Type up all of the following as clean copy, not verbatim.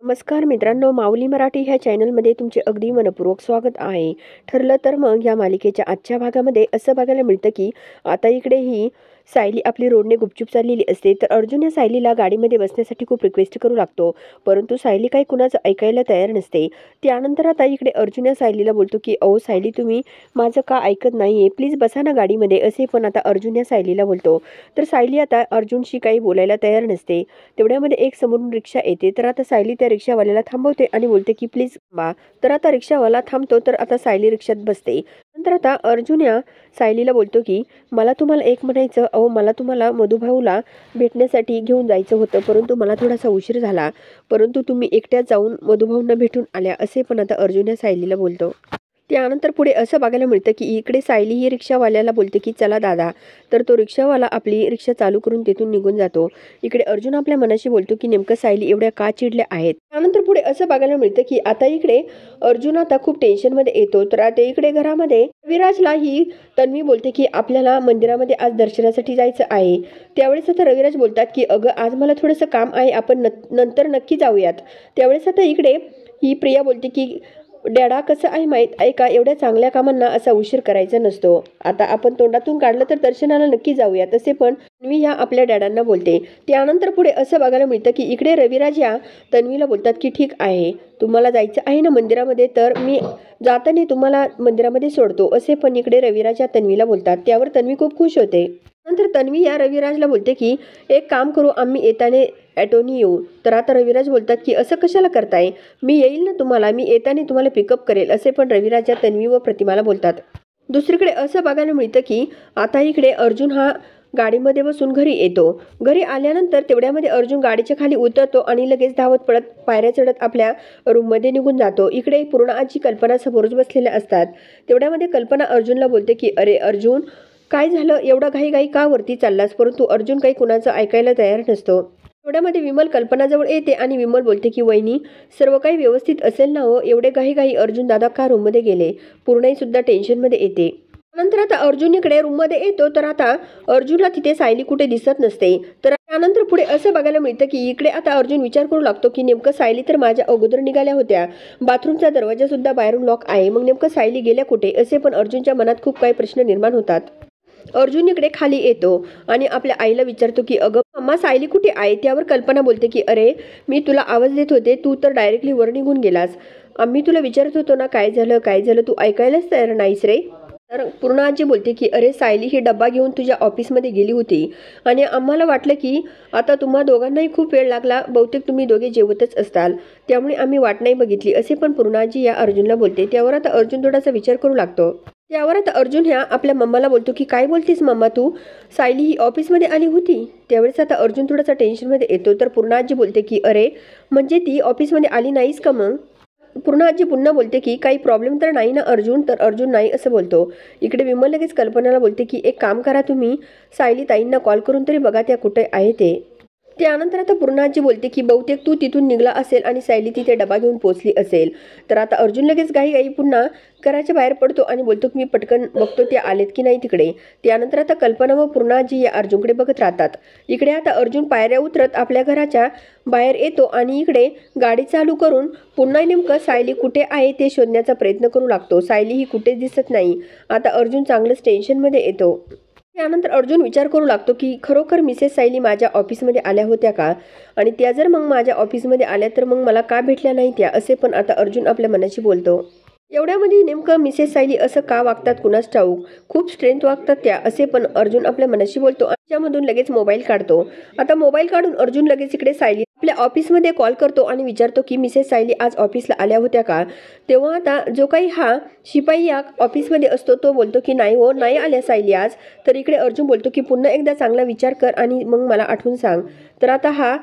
नमस्कार मित्रांनो, माऊली मराठी ह्या चॅनलमध्ये तुमचे अगदी मनपूर्वक स्वागत आहे. ठरलं तर मग या मालिकेच्या आजच्या भागामध्ये असं बघायला मिळतं की आता इकडे ही सायली आपली रोडने गुपचूप चाललेली असते. तर अर्जुन या सायलीला गाडीमध्ये बसण्यासाठी खूप रिक्वेस्ट करू लागतो, परंतु सायली काही कुणाचं ऐकायला तयार नसते. त्यानंतर आता इकडे अर्जुन या सायलीला बोलतो की अहो सायली, तुम्ही माझं का ऐकत नाहीये, प्लीज बसा ना गाडीमध्ये असे. पण आता अर्जुन या सायलीला बोलतो, तर सायली आता अर्जुनशी काही बोलायला तयार नसते. तेवढ्यामध्ये एक समोरून रिक्षा येते. तर आता सायली त्या रिक्षावाल्याला थांबवते आणि बोलते की प्लीज बा. तर आता रिक्षावाला थांबतो. तर आता सायली रिक्षात बसते. नंतर आता अर्जुन या सायलीला बोलतो की मला तुम्हाला एक म्हणायचं, अहो मला तुम्हाला मधुभाऊला भेटण्यासाठी घेऊन जायचं होतं, परंतु मला थोडासा उशीर झाला, परंतु तुम्ही एकट्या जाऊन मधुभाऊंना भेटून आल्या असे. पण आता अर्जुन या सायलीला बोलतो. त्यानंतर पुढे असं बघायला मिळतं की इकडे सायली ही रिक्षावाल्याला बोलते की चला दादा. तर तो रिक्षावाला आपली रिक्षा चालू करून तिथून निघून जातो. इकडे अर्जुन आपल्या मनाशी बोलतो की नेमकं सायली एवढ्या का चिडल्या आहेत. त्यानंतर पुढे असं बघायला मिळतं की आता इकडे अर्जुन आता खूप टेन्शनमध्ये येतो. तर आता इकडे घरामध्ये रविराजला ही तन्वी बोलते की आपल्याला मंदिरामध्ये आज दर्शनासाठी जायचं आहे. त्यावेळेस आता रविराज बोलतात की अगं आज मला थोडंसं काम आहे, आपण नंतर नक्की जाऊयात. त्यावेळेस आता इकडे ही प्रिया बोलते की डॅडा कसं आहे माहीत आहे का, एवढ्या चांगल्या कामांना असा उशीर करायचा नसतो. आता आपण तोंडातून काढलं तर दर्शनाला नक्की जाऊया तसे. पण तन्वी ह्या आपल्या डॅडांना बोलते. त्यानंतर पुढे असं बघायला मिळतं की इकडे रविराज या तन्वीला बोलतात की ठीक आहे, तुम्हाला जायचं आहे ना मंदिरामध्ये, तर मी जाताना तुम्हाला मंदिरामध्ये सोडतो असे. पण इकडे रविराज या तन्वीला बोलतात. त्यावर तन्वी खूप खुश होते. नंतर तन्वी या रविराजला बोलते की एक काम करू, आम्ही येताने ॲटोनी येऊ. तर आता रविराज बोलतात की असं कशाला करताय, मी येईल ना तुम्हाला, मी येताने तुम्हाला पिकअप करेल असे. पण रविराज या तन्वी व प्रतिमाला बोलतात. दुसरीकडे असं बघायला मिळतं की आता इकडे अर्जुन हा गाडीमध्ये बसून घरी येतो. घरी आल्यानंतर तेवढ्यामध्ये अर्जुन गाडीच्या खाली उतरतो आणि लगेच धावत पडत पायऱ्या चढत आपल्या रूममध्ये निघून जातो. इकडे पूर्ण आजी कल्पना समोरच बसलेल्या असतात. तेवढ्यामध्ये कल्पना अर्जुनला बोलते की अरे अर्जुन, काय झालं, एवढा घाई का वरती चाललास. परंतु अर्जुन काही कुणाचं ऐकायला तयार नसतो. तेवढ्यामध्ये विमल कल्पनाजवळ येते आणि विमल बोलते की वहिनी, सर्व काही व्यवस्थित असेल ना हो, एवढे घाई अर्जुन दादा का रूममध्ये गेले. पूर्णाई सुद्धा टेन्शनमध्ये येते. नंतर आता अर्जुन इकडे रूममध्ये येतो. तर आता अर्जुनला तिथे सायली कुठे दिसत नसते. तर त्यानंतर पुढे असं बघायला मिळतं की इकडे आता अर्जुन विचार करू लागतो की नेमकं सायली तर माझ्या अगोदर निघाल्या होत्या, बाथरूमचा दरवाजा सुद्धा बाहेरून लॉक आहे, मग नेमकं सायली गेल्या कुठे असे. पण अर्जुनच्या मनात खूप काही प्रश्न निर्माण होतात. अर्जुन इकडे खाली येतो आणि आपल्या आईला विचारतो की अगं मम्मा सायली कुठे आहे. त्यावर कल्पना बोलते की अरे मी तुला आवाज देत होते, तू तर डायरेक्टली वर निघून गेलास. आम्ही तुला विचारत होतो ना काय झालं, तू ऐकायलाच तयार नाहीस रे. तर पूर्ण आजी बोलते की अरे सायली ही डब्बा घेऊन तुझ्या ऑफिसमध्ये गेली होती आणि आम्हाला वाटलं की आता तुम्हा दोघांनाही खूप वेळ लागला, बहुतेक तुम्ही दोघे जेवतच असताल, त्यामुळे आम्ही वाट नाही बघितली असे. पण पूर्ण आजी या अर्जुनला बोलते. त्यावर आता अर्जुन थोडासा विचार करू लागतो. त्यावर आता अर्जुन ह्या आपल्या मम्माला बोलतो की काय बोलतेस मम्मा तू, सायली ही ऑफिसमध्ये आली होती. त्यावेळेस आता अर्जुन थोडासा टेन्शनमध्ये येतो. तर पूर्ण आजी बोलते की अरे म्हणजे ती ऑफिसमध्ये आली नाहीस का मग. पूर्ण आजी पुन्हा बोलते की काही प्रॉब्लेम तर नाही ना अर्जुन. तर अर्जुन नाही असं बोलतो. इकडे विमल लगेच कल्पनाला बोलते की एक काम करा, तुम्ही सायली ताईंना कॉल करून तरी बघा त्या कुठे आहे ते. त्यानंतर आता पूर्ण आजी बोलते की बहुतेक तू तिथून निघला असेल आणि सायली तिथे डबा घेऊन पोहोचली असेल. तर आता अर्जुन लगेच घाई पुन्हा घराच्या बाहेर पडतो आणि बोलतो की मी पटकन बघतो ते आलेत की नाही तिकडे. त्यानंतर आता कल्पना व पूर्ण आजी या अर्जुनकडे बघत राहतात. इकडे आता अर्जुन पायऱ्या उतरत आपल्या घराच्या बाहेर येतो आणि इकडे गाडी चालू करून पुन्हा नेमकं सायली कुठे आहे ते शोधण्याचा प्रयत्न करू लागतो. सायली ही कुठेच दिसत नाही. आता अर्जुन चांगलंच टेन्शनमध्ये येतो. त्यानंतर अर्जुन विचार करू लागतो की खरोखर मिसेस सायली माझ्या ऑफिसमध्ये आल्या होत्या का, आणि त्या जर मग माझ्या ऑफिसमध्ये आल्या तर मग मला का भेटल्या नाही त्या असे. पण आता अर्जुन आपल्या मनाशी बोलतो. एवढ्यामध्ये नेमकं मिसेस सायली असं का वागतात कुणास ठाऊक, खूप स्ट्रेंथ वागतात त्या असे. पण अर्जुन आपल्या मनाशी बोलतो आणि त्यामधून लगेच मोबाईल काढतो. आता मोबाईल काढून अर्जुन लगेच इकडे सायली आपल्या ऑफिसमध्ये कॉल करतो आणि विचारतो की मिसेस सायली आज ऑफिसला आल्या होत्या का. तेव्हा आता जो काही हा शिपाई या ऑफिसमध्ये असतो तो बोलतो की नाही हो, नाही आल्या सायली आज. तर इकडे अर्जुन बोलतो की पुन्हा एकदा चांगला विचार कर आणि मग मला आठवून सांग. तर आता हा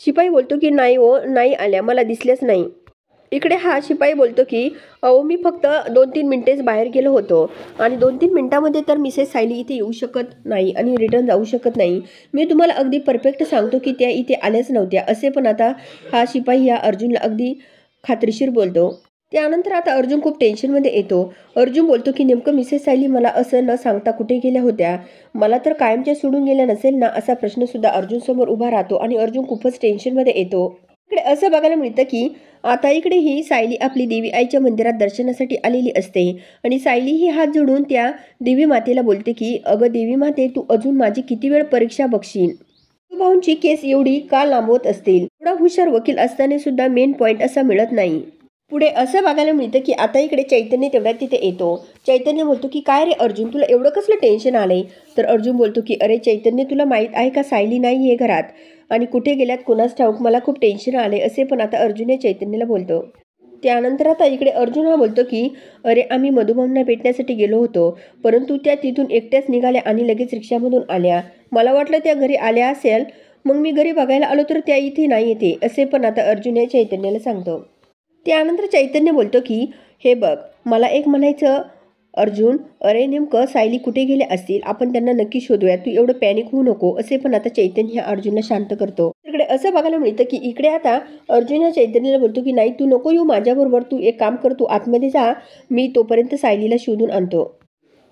शिपाई बोलतो की नाही हो, नाही आल्या, मला दिसल्याच नाही. इकडे हा शिपाई बोलतो की अहो मी फक्त 2-3 मिनिटेच बाहेर गेलो होतो आणि 2-3 मिनिटामध्ये तर मिसेस सायली इथे येऊ शकत नाही आणि रिटर्न जाऊ शकत नाही. मी तुम्हाला अगदी परफेक्ट सांगतो की त्या इथे आल्याच नव्हत्या असे. पण आता हा शिपाई या अर्जुनला अगदी खात्रीशीर बोलतो. त्यानंतर आता अर्जुन खूप टेन्शनमध्ये येतो. अर्जुन बोलतो की नेमकं मिसेस सायली मला असं न सांगता कुठे गेल्या होत्या, मला तर कायमच्या सोडून गेल्या नसेल ना असा प्रश्न सुद्धा अर्जुन समोर उभा राहतो आणि अर्जुन खूपच टेन्शनमध्ये येतो. इकडे असं बघायला मिळतं की आता इकडे ही सायली आपली देवी आईच्या मंदिरात दर्शनासाठी आलेली असते आणि सायली ही हात जोडून त्या देवी मातेला बोलते की अगं देवी माते, तू अजून माझी किती वेळ परीक्षा बघशील? भाऊंची केस एवढी का लांबवत असतील? एवढा हुशार वकील असताना सुद्धा मेन पॉइंट असा मिळत नाही. पुढे असं बघायला मिळतं की आता इकडे चैतन्य तेवढ्यात तिथे येतो. चैतन्य बोलतो की काय रे अर्जुन, तुला एवढं कसलं टेन्शन आलंय? तर अर्जुन बोलतो की अरे चैतन्य, तुला माहीत आहे का सायली नाही आहे घरात आणि कुठे गेल्यात कोणास ठाऊक, मला खूप टेन्शन आले असे पण आता अर्जुन या चैतन्याला बोलतो. त्यानंतर आता इकडे अर्जुन हा बोलतो की अरे आम्ही मधुभाऊंना भेटण्यासाठी गेलो होतो, परंतु त्या तिथून एकट्याच निघाल्या आणि लगेच रिक्षामधून आल्या. मला वाटलं त्या घरी आल्या असेल, मग मी घरी बघायला आलो तर त्या इथे नाही येते असे पण आता अर्जुन या चैतन्याला सांगतो. त्यानंतर चैतन्य बोलतो की हे बघ, मला एक म्हणायचं अर्जुन, अरे नेमकं सायली कुठे गेले असतील, आपण त्यांना नक्की शोधूया, तू एवढं पॅनिक होऊ नको असे पण आता चैतन्य अर्जुनला शांत करतो. इकडे असं बघायला मिळतं की इकडे आता अर्जुन या चैतन्याला बोलतो की नाही, तू नको येऊ माझ्याबरोबर, तू एक काम कर, तू आतमध्ये जा, मी तोपर्यंत सायलीला शोधून आणतो.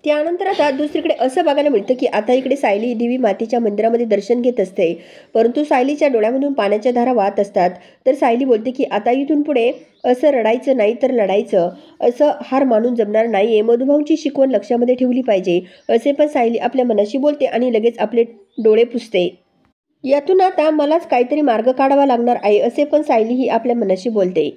त्यानंतर आता दुसरीकडे असं बघायला मिळतं की आता इकडे सायली देवी मातेच्या मंदिरामध्ये दर्शन घेत असते, परंतु सायलीच्या डोळ्यामधून पाण्याच्या धारा वाहत असतात. तर सायली बोलते की आता इथून पुढे असं रडायचं नाही तर लढायचं, असं हार मानून जमणार नाहीये, मधुभाऊंची शिकवण लक्षामध्ये ठेवली पाहिजे असे पण सायली आपल्या मनाशी बोलते आणि लगेच आपले डोळे पुसते. यातून आता मलाच काहीतरी मार्ग काढावा लागणार आहे असे पण सायली ही आपल्या मनाशी बोलते.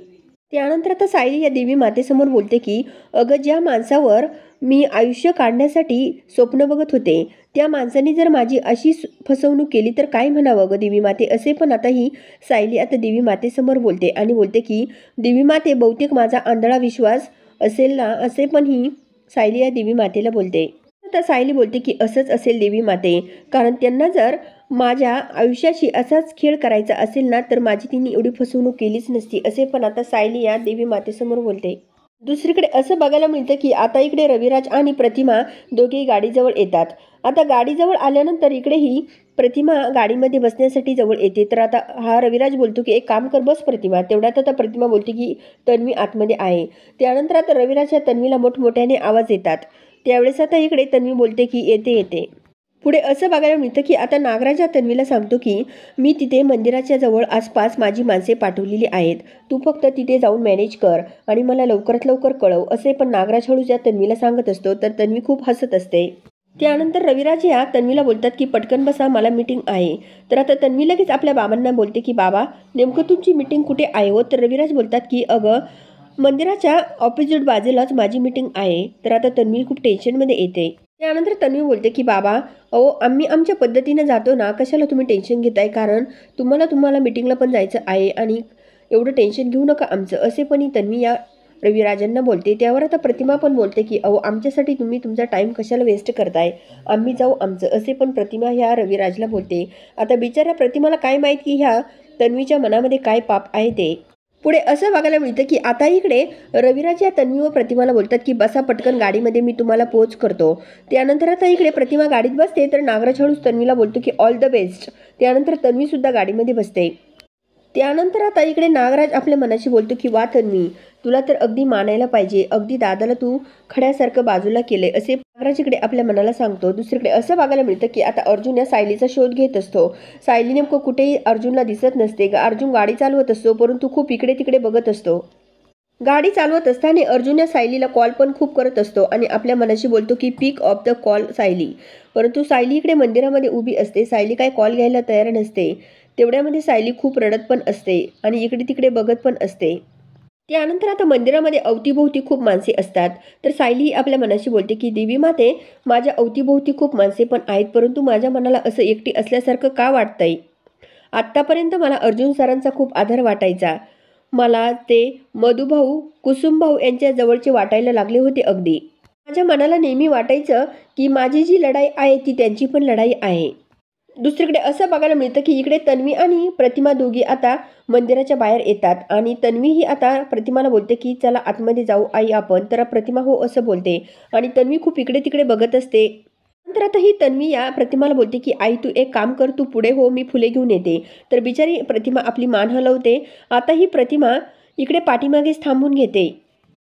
त्यानंतर आता सायली या देवी मातेसमोर बोलते की अगं, ज्या माणसावर मी आयुष्य काढण्यासाठी स्वप्न बघत होते, त्या माणसाने जर माझी अशी फसवणूक केली तर काय म्हणावं ग देवी माते असे पण आता ही सायली आता देवी मातेसमोर बोलते आणि बोलते की देवी माते, बहुतेक माझा आंधळा विश्वास असेल ना असे पण ही सायली या देवी मातेला बोलते. आता सायली बोलते की असंच असेल देवी माते, कारण त्यांना जर माझ्या आयुष्याशी असाच खेळ करायचा असेल ना तर माझी तिने एवढी फसवणूक केलीच नसती असे पण आता सायली या देवी मातेसमोर बोलते. दुसरीकडे असं बघायला मिळतं की आता इकडे रविराज आणि प्रतिमा दोघेही गाडीजवळ येतात. आता गाडीजवळ आल्यानंतर इकडे ही प्रतिमा गाडीमध्ये बसण्यासाठी जवळ येते. तर आता हा रविराज बोलतो की एक काम कर, बस प्रतिमा. तेवढ्यात आता प्रतिमा बोलते की तन्वी आतमध्ये आहे. त्यानंतर आता रविराज या तन्वीला मोठमोठ्याने आवाज येतात. त्यावेळेस आता इकडे तन्वी बोलते की येते येते. पुढे असं बघायला मिळतं की आता नागराज या तन्वीला सांगतो की मी तिथे मंदिराच्या जवळ आसपास माझी माणसे पाठवलेली आहेत, तू फक्त तिथे जाऊन मॅनेज कर आणि मला लवकरात लवकर कळव असे पण नागराज हळूच या तन्वीला सांगत असतो. तर तन्वी खूप हसत असते. त्यानंतर रविराज या तन्वीला बोलतात की पटकन बसा, मला मीटिंग आहे. तर आता तन्वी लगेच आपल्या बाबांना बोलते की बाबा, नेमकं तुमची मीटिंग कुठे आहे हो? तर रविराज बोलतात की अगं, मंदिराच्या ऑपोजिट बाजूलाच माझी मीटिंग आहे. तर आता तन्वी खूप टेन्शनमध्ये येते. त्यानंतर तन्वी बोलते की बाबा, अहो आम्ही आमच्या पद्धतीने जातो ना, कशाला तुम्ही टेन्शन घेताय, कारण तुम्हाला मीटिंगला पण जायचं आहे आणि एवढं टेन्शन घेऊ नका आमचं असे पण ही तन्वी या रविराजांना बोलते. त्यावर आता प्रतिमा पण बोलते की अहो आमच्यासाठी तुम्ही तुमचा टाईम कशाला वेस्ट करताय, आम्ही जाऊ आमचं असे पण प्रतिमा ह्या रविराजला बोलते. आता बिचाऱ्या प्रतिमाला काय माहीत की ह्या तन्वीच्या मनामध्ये काय पाप आहे ते. पुढे असं बघायला मिळतं की आता इकडे रविराज या तन्वी व प्रतिमाला बोलतात की बसा पटकन गाडीमध्ये, मी तुम्हाला पोच करतो. त्यानंतर आता इकडे प्रतिमा गाडीत बसते तर नागराज हळूच तन्वीला बोलतो की ऑल द बेस्ट. त्यानंतर तन्वी सुद्धा गाडीमध्ये बसते. त्यानंतर आता इकडे नागराज आपल्या मनाशी बोलतो की वा तन्वी, तुला तर अगदी मानायला पाहिजे, अगदी दादाला तू खड्यासारखं बाजूला केले असे नागराज इकडे आपल्या मनाला सांगतो. दुसरीकडे असं बघायला मिळतं की आता अर्जुन या सायलीचा शोध घेत असतो. सायली नेमकं कुठेही अर्जुनला दिसत नसते. अर्जुन गाडी चालवत असतो परंतु खूप इकडे तिकडे बघत असतो. गाडी चालवत असताना अर्जुन या सायलीला कॉल पण खूप करत असतो आणि आपल्या मनाशी बोलतो की पिक ऑफ द कॉल सायली. परंतु सायली इकडे मंदिरामध्ये उभी असते. सायली काय कॉल घ्यायला तयार नसते. तेवढ्यामध्ये सायली खूप रडत पण असते आणि इकडे तिकडे बघत पण असते. त्यानंतर आता मंदिरामध्ये अवतीभोवती खूप माणसे असतात. तर सायली आपल्या मनाशी बोलते की देवी माते, माझ्या अवतीभोवती खूप माणसे पण आहेत, परंतु माझ्या मनाला असं एकटी असल्यासारखं का वाटतंय? आत्तापर्यंत मला अर्जुन सरांचा खूप आधार वाटायचा, मला ते मधुभाऊ कुसुमभाऊ यांच्या जवळचे वाटायला लागले होते अगदी. माझ्या मनाला नेहमी वाटायचं की माझी जी लढाई आहे ती त्यांची पण लढाई आहे. दुसरीकडे असं बघायला मिळतं की इकडे तन्वी आणि प्रतिमा दोघी आता मंदिराच्या बाहेर येतात आणि तन्वी ही आता प्रतिमाला बोलते की चला आतमध्ये जाऊ आई आपण. तर प्रतिमा हो असं बोलते आणि तन्वी खूप इकडे तिकडे बघत असते. नंतर आता ही तन्वी या प्रतिमाला बोलते की आई तू एक काम कर, तू पुढे हो, मी फुले घेऊन येते. तर बिचारी प्रतिमा आपली मान हलवते. आता ही प्रतिमा इकडे पाठीमागेच थांबून घेते.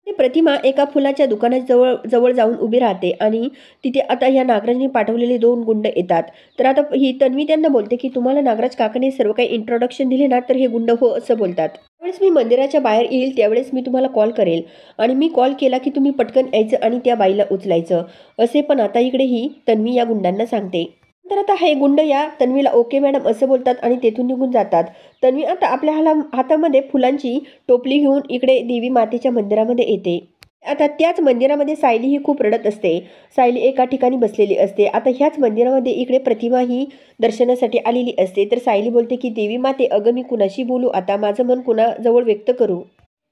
ते प्रतिमा एका फुलाच्या दुकानाजवळ जवळ जाऊन उभी राहते आणि तिथे आता ह्या नागराजने पाठवलेले 2 गुंड येतात. तर आता ही तन्वी त्यांना बोलते की तुम्हाला नागराज काकाने सर्व काही इंट्रोडक्शन दिले ना, तर हे गुंड हो असं बोलतात. त्यावेळेस मी मंदिराच्या बाहेर येईल त्यावेळेस मी तुम्हाला कॉल करेल आणि मी कॉल केला की तुम्ही पटकन यायचं आणि त्या बाईला उचलायचं असे पण आता इकडे ही तन्वी या गुंडांना सांगते. तर आता हे गुंड या तन्वीला ओके मॅडम असं बोलतात आणि तेथून निघून जातात. तन्वी आता आपल्या हातामध्ये फुलांची टोपली घेऊन इकडे देवी मातेच्या मंदिरामध्ये येते. आता त्याच मंदिरामध्ये सायली ही खूप रडत असते. सायली एका ठिकाणी बसलेली असते. आता ह्याच मंदिरामध्ये इकडे प्रतिमा ही दर्शनासाठी आलेली असते. तर सायली बोलते की देवी माते अगं मी कुणाशी बोलू आता, माझं मन कुणाजवळ व्यक्त करू.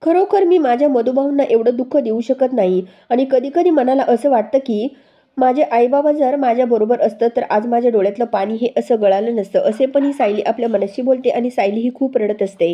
खरोखर मी माझ्या मधुभाऊंना एवढं दुःख देऊ शकत नाही आणि कधी कधी मनाला असं वाटतं की माझे आईबाबा जर माझ्याबरोबर असतं तर आज माझ्या डोळ्यातलं पाणी हे असं गळालं नसतं असे पण ही सायली आपल्या मनाशी बोलते आणि सायली ही खूप रडत असते.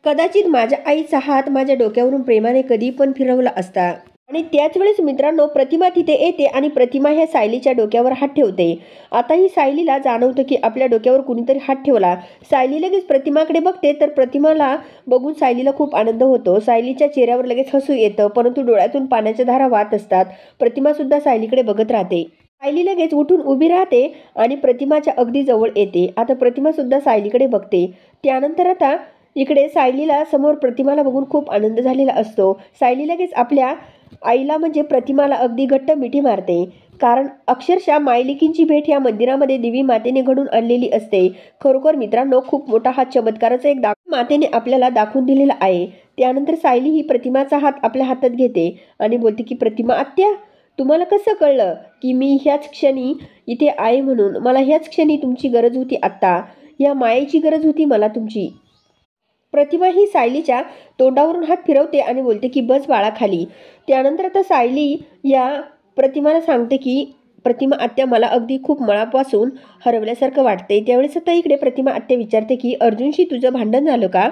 कदाचित माझ्या आईचा हात माझ्या डोक्यावरून प्रेमाने कधी पण फिरवला असता. आणि त्याच वेळेस मित्रांनो प्रतिमा तिथे येते आणि प्रतिमा ह्या सायलीच्या डोक्यावर हात ठेवते. आता ही सायलीला जाणवतं की आपल्या डोक्यावर कुणीतरी हात ठेवला. सायली लगेच प्रतिमाकडे बघते तर प्रतिमाला बघून सायलीला खूप आनंद होतो. सायलीच्या चेहऱ्यावर लगेच हसू येतं परंतु डोळ्यातून पाण्याच्या धारा वाहत असतात. प्रतिमा सुद्धा सायलीकडे बघत राहते. सायली लगेच उठून उभी राहते आणि प्रतिमाच्या अगदी जवळ येते. आता प्रतिमा सुद्धा सायलीकडे बघते. त्यानंतर आता इकडे सायलीला समोर प्रतिमाला बघून खूप आनंद झालेला असतो. सायली लगेच आपल्या आईला म्हणजे प्रतिमाला अगदी घट्ट मिठी मारते. कारण अक्षरशः मायलेकींची भेट या मंदिरामध्ये देवी मातेने घडून आणलेली असते. खरोखर मित्रांनो खूप मोठा हा चमत्काराचा एक मातेने आपल्याला दाखवून दिलेला आहे. त्यानंतर सायली ही प्रतिमाचा हात आपल्या हातात घेते आणि बोलते की प्रतिमा आत्या, तुम्हाला कसं कळलं की मी ह्याच क्षणी इथे आहे म्हणून? मला ह्याच क्षणी तुमची गरज होती आत्ता. या मायेची गरज होती मला तुमची. प्रतिमा ही सायलीच्या तोंडावरून हात फिरवते आणि बोलते की बस बाळा खाली. त्यानंतर आता सायली या प्रतिमाला सांगते की प्रतिमा आत्या मला अगदी खूप मनापासून हरवल्यासारखं वाटते. त्यावेळेस आता इकडे प्रतिमा आत्या विचारते की अर्जुनशी तुझं भांडण झालं का?